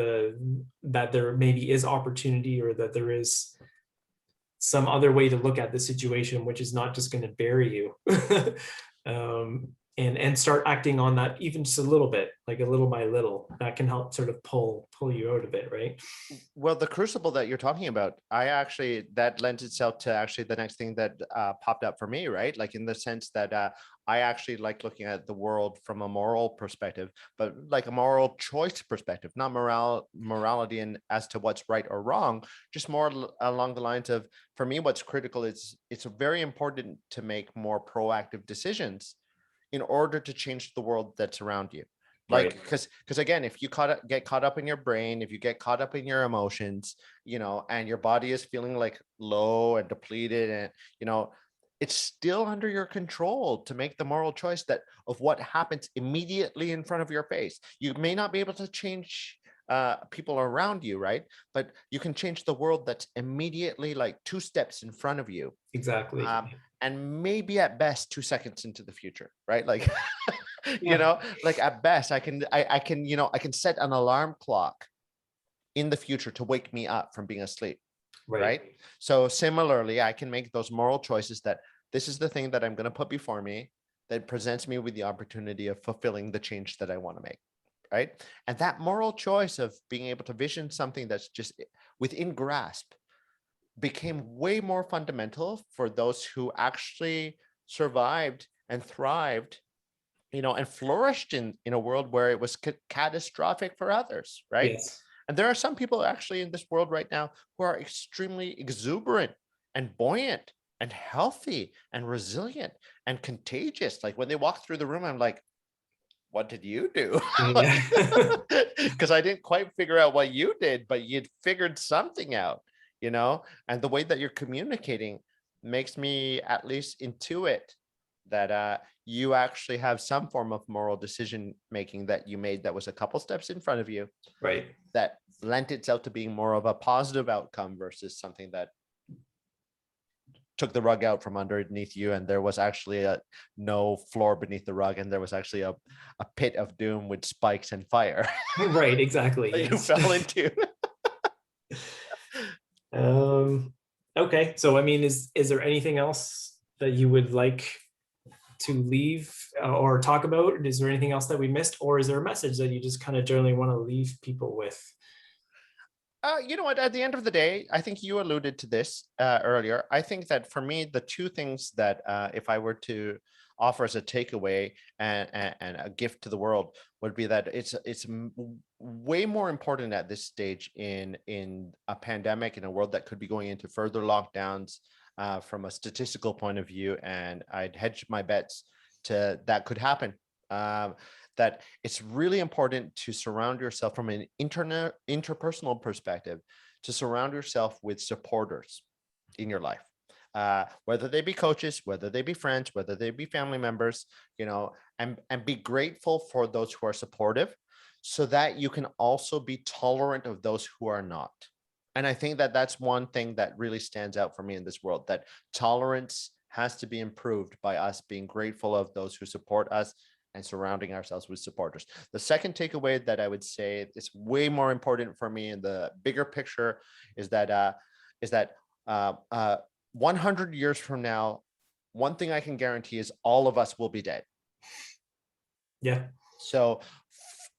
that there maybe is opportunity or that there is some other way to look at the situation, which is not just going to bury you. And start acting on that even just a little bit, like a little by little. That can help sort of pull you out of it, right? Well, the crucible that you're talking about, that lends itself to actually the next thing that popped up for me, right? Like in the sense that I actually like looking at the world from a moral perspective, but like a moral choice perspective, not morality and as to what's right or wrong, just more along the lines of, for me, what's critical is it's very important to make more proactive decisions in order to change the world that's around you. Like, Right. because again, if you get caught up in your brain, if you get caught up in your emotions, and your body is feeling like low and depleted, and it's still under your control to make the moral choice that of what happens immediately in front of your face. You may not be able to change people around you, right? But you can change the world that's immediately like 2 steps in front of you. Exactly. And maybe at best 2 seconds into the future, right? Like, Yeah. like at best I can set an alarm clock in the future to wake me up from being asleep, right? So similarly, I can make those moral choices that this is the thing that I'm going to put before me that presents me with the opportunity of fulfilling the change that I want to make, right? And that moral choice of being able to vision something that's just within grasp became way more fundamental for those who actually survived and thrived, and flourished in a world where it was catastrophic for others, right? Yes. And there are some people actually in this world right now who are extremely exuberant and buoyant and healthy and resilient and contagious. Like when they walk through the room, I'm like, what did you do? Yeah. Because I didn't quite figure out what you did, but you'd figured something out, and the way that you're communicating makes me at least intuit that you actually have some form of moral decision making that you made that was a couple steps in front of you, Right. that lent itself to being more of a positive outcome versus something that took the rug out from underneath you, and there was actually no floor beneath the rug, and there was actually a pit of doom with spikes and fire. Right. Exactly. that Yes. you fell into. Okay. So, I mean, is there anything else that you would like to leave or talk about? Is there anything else that we missed, or is there a message that you just kind of generally want to leave people with? You know what? At the end of the day, I think you alluded to this earlier. I think that for me, the 2 things that if I were to offer as a takeaway and a gift to the world would be that it's way more important at this stage in a pandemic, in a world that could be going into further lockdowns from a statistical point of view, and I'd hedge my bets to that could happen. That it's really important to surround yourself from an interpersonal perspective, to surround yourself with supporters in your life, whether they be coaches, whether they be friends, whether they be family members, and be grateful for those who are supportive, so that you can also be tolerant of those who are not. And I think that that's one thing that really stands out for me in this world, that tolerance has to be improved by us being grateful of those who support us and surrounding ourselves with supporters. The second takeaway that I would say is way more important for me in the bigger picture is that 100 years from now, one thing I can guarantee is all of us will be dead. Yeah. So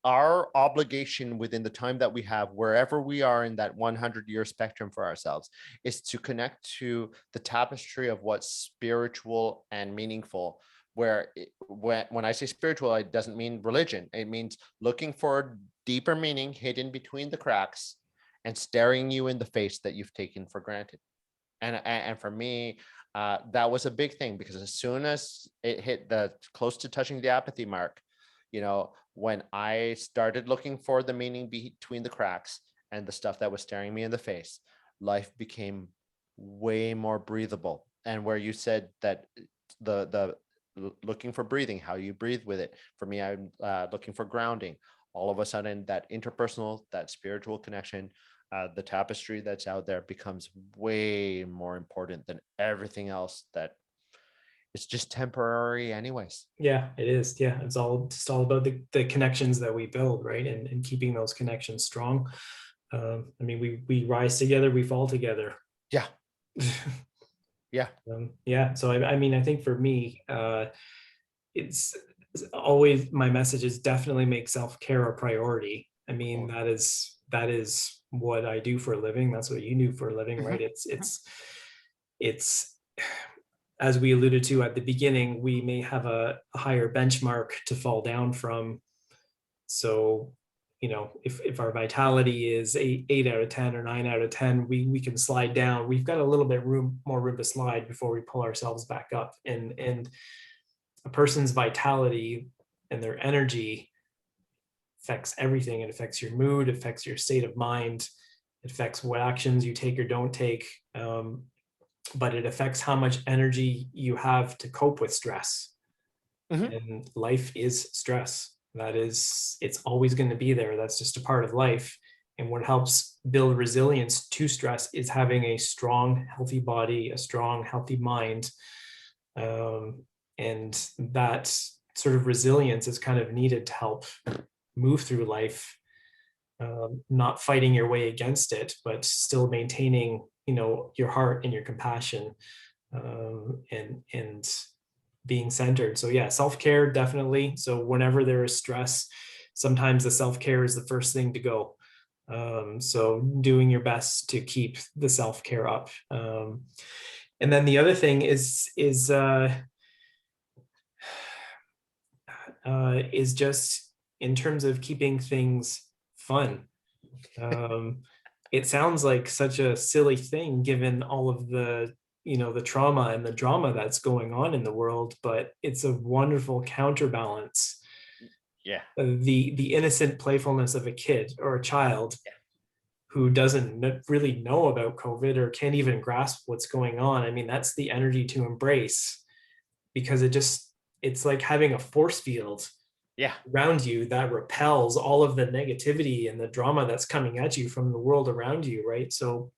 our obligation within the time that we have, wherever we are in that 100-year spectrum for ourselves, is to connect to the tapestry of what's spiritual and meaningful. When I say spiritual, it doesn't mean religion. It means looking for deeper meaning hidden between the cracks and staring you in the face that you've taken for granted. And for me, that was a big thing, because as soon as it hit the close to touching the apathy mark, when I started looking for the meaning between the cracks and the stuff that was staring me in the face, life became way more breathable. And where you said that the looking for breathing, how you breathe with it. For me, I'm looking for grounding. All of a sudden, that interpersonal, that spiritual connection, the tapestry that's out there becomes way more important than everything else that it's just temporary anyways. Yeah, it is. Yeah, it's all about the connections that we build, right? And keeping those connections strong. I mean, we rise together, we fall together. Yeah. Yeah. Yeah. So I mean, I think for me, it's always my message is definitely make self-care a priority. I mean, Or- that is what I do for a living. That's what you do for a living, Mhm, right? mhm. It's as we alluded to at the beginning, we may have a higher benchmark to fall down from. So, if our vitality is eight out of 10 or 9 out of 10, we can slide down. We've got a little bit more room to slide before we pull ourselves back up. And a person's vitality and their energy affects everything. It affects your mood, it affects your state of mind, it affects what actions you take or don't take. But it affects how much energy you have to cope with stress. Mhm. And life is stress. It's always going to be there. That's just a part of life. And what helps build resilience to stress is having a strong, healthy body, a strong, healthy mind. Um, and that sort of resilience is kind of needed to help move through life, not fighting your way against it, but still maintaining, your heart and your compassion, and being centered. So yeah, self-care definitely. So whenever there is stress, sometimes the self-care is the first thing to go. So doing your best to keep the self-care up. And then the other thing is just in terms of keeping things fun. Um, it sounds like such a silly thing given all of the trauma and the drama that's going on in the world, but it's a wonderful counterbalance. Yeah. The innocent playfulness of a kid or a child who doesn't really know about COVID or can't even grasp what's going on. I mean, that's the energy to embrace, because it's like having a force field Yeah. around you that repels all of the negativity and the drama that's coming at you from the world around you, right? So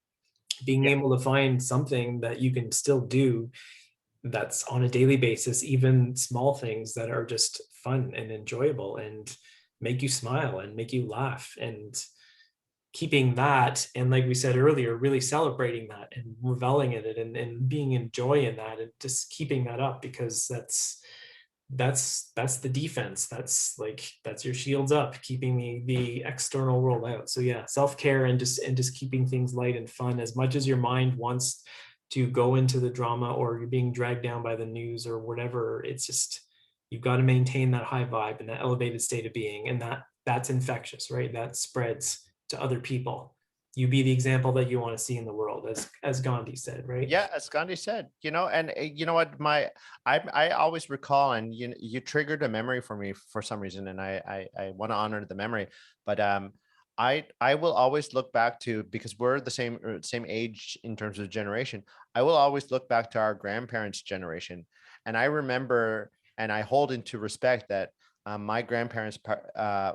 being Yeah. able to find something that you can still do that's on a daily basis, even small things that are just fun and enjoyable and make you smile and make you laugh, and keeping that, and like we said earlier, really celebrating that and reveling in it, and being in joy in that, and just keeping that up, because that's the defense. That's your shields up, keeping the external world out. So yeah, self-care and just keeping things light and fun, as much as your mind wants to go into the drama, or you're being dragged down by the news or whatever. It's just, you've got to maintain that high vibe and that elevated state of being, and that's infectious, right? That spreads to other people. You be the example that you want to see in the world, as Gandhi said, right? Yeah, as Gandhi said, and you know what, I always recall, and you triggered a memory for me for some reason, and I want to honor the memory, but I will always look back to, because we're the same age in terms of generation. I will always look back to our grandparents' generation, and I remember, and I hold into respect that my grandparents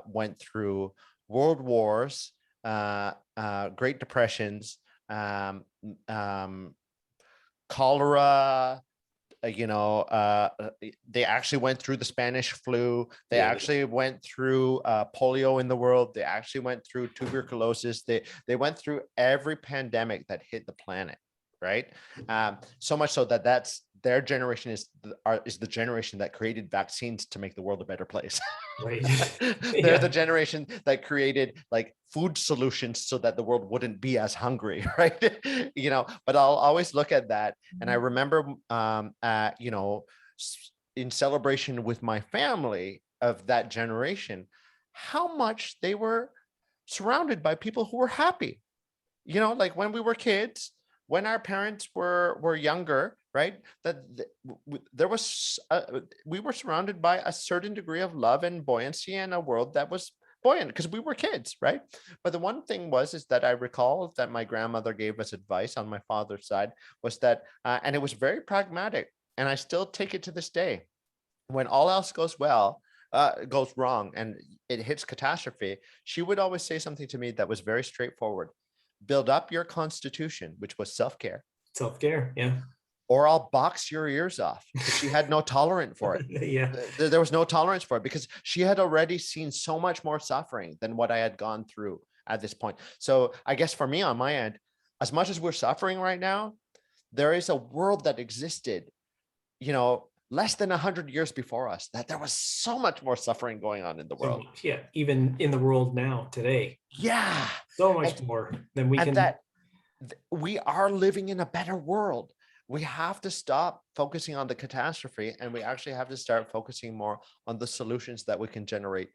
went through world wars, Great Depressions, um, um, cholera, they actually went through the Spanish flu. They Yeah. actually went through polio in the world. They actually went through tuberculosis. They went through every pandemic that hit the planet, right? So much so that that's their generation is the generation that created vaccines to make the world a better place. Right. They're the Yeah. generation that created like food solutions so that the world wouldn't be as hungry, right? But I'll always look at that, and I remember, in celebration with my family of that generation, how much they were surrounded by people who were happy. Like when we were kids, when our parents were younger, right? There was we were surrounded by a certain degree of love and buoyancy in a world that was buoyant because we were kids, right? But the one thing is that I recall that my grandmother gave us advice on my father's side, was that, and it was very pragmatic, and I still take it to this day. When all else goes wrong, and it hits catastrophe, she would always say something to me that was very straightforward: build up your constitution, which was self-care, Self-care. Yeah. or I'll box your ears off, because she had no tolerance for it. Yeah. There was no tolerance for it because she had already seen so much more suffering than what I had gone through at this point. So I guess for me on my end, as much as we're suffering right now, there is a world that existed, less than 100 years before us, that there was so much more suffering going on in the So world. much, yeah, even in the world now today, Yeah. so much And, more than we and can. that we are living in a better world. We have to stop focusing on the catastrophe, and we actually have to start focusing more on the solutions that we can generate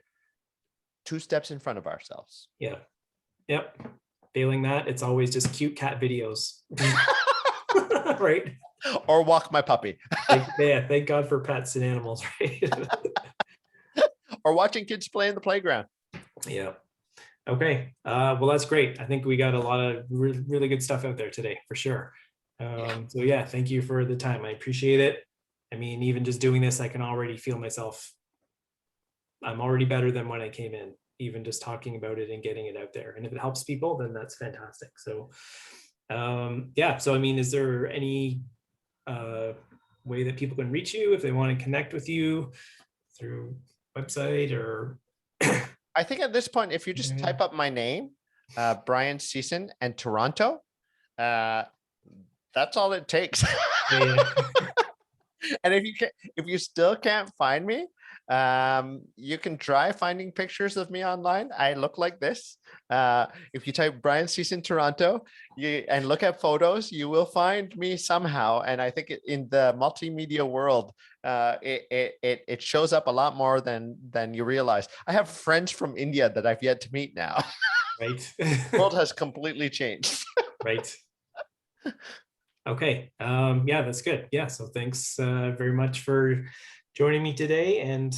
2 steps in front of ourselves. Yeah. Yep. Failing that, it's always just cute cat videos. Right. Or walk my puppy. Yeah, thank God for pets and animals, right? Or watching kids play in the playground. Yeah. Okay. Well, that's great. I think we got a lot of really good stuff out there today for sure. So yeah, thank you for the time. I appreciate it. I mean, even just doing this, I can already feel myself. I'm already better than when I came in, even just talking about it and getting it out there. And if it helps people, then that's fantastic. So yeah. So I mean, is there any way that people can reach you if they want to connect with you through website or? I think at this point, if you just type up my name, Brian Sison, and Toronto, that's all it takes. Yeah. And if you still can't find me, you can try finding pictures of me online. I look like this. If you type Brian Season Toronto and look at photos, you will find me somehow. And I think in the multimedia world, it shows up a lot more than you realize. I have friends from India that I've yet to meet now. Right. The world has completely changed. Right. Okay. Yeah, that's good. Yeah. So thanks very much for joining me today. And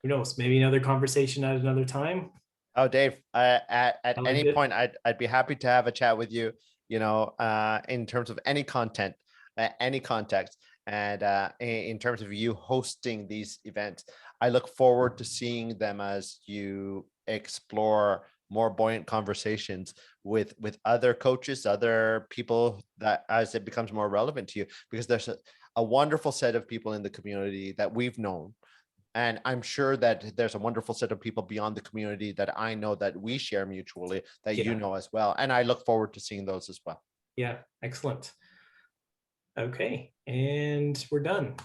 who knows, maybe another conversation at another time. Oh, Dave, at I liked any it. point, I'd be happy to have a chat with you, in terms of any content, any context. And in terms of you hosting these events, I look forward to seeing them as you explore more buoyant conversations with other coaches, other people, that as it becomes more relevant to you, because there's a wonderful set of people in the community that we've known. And I'm sure that there's a wonderful set of people beyond the community that I know that we share mutually, that you Yeah. know as well. And I look forward to seeing those as well. Yeah. Excellent. Okay. And we're done.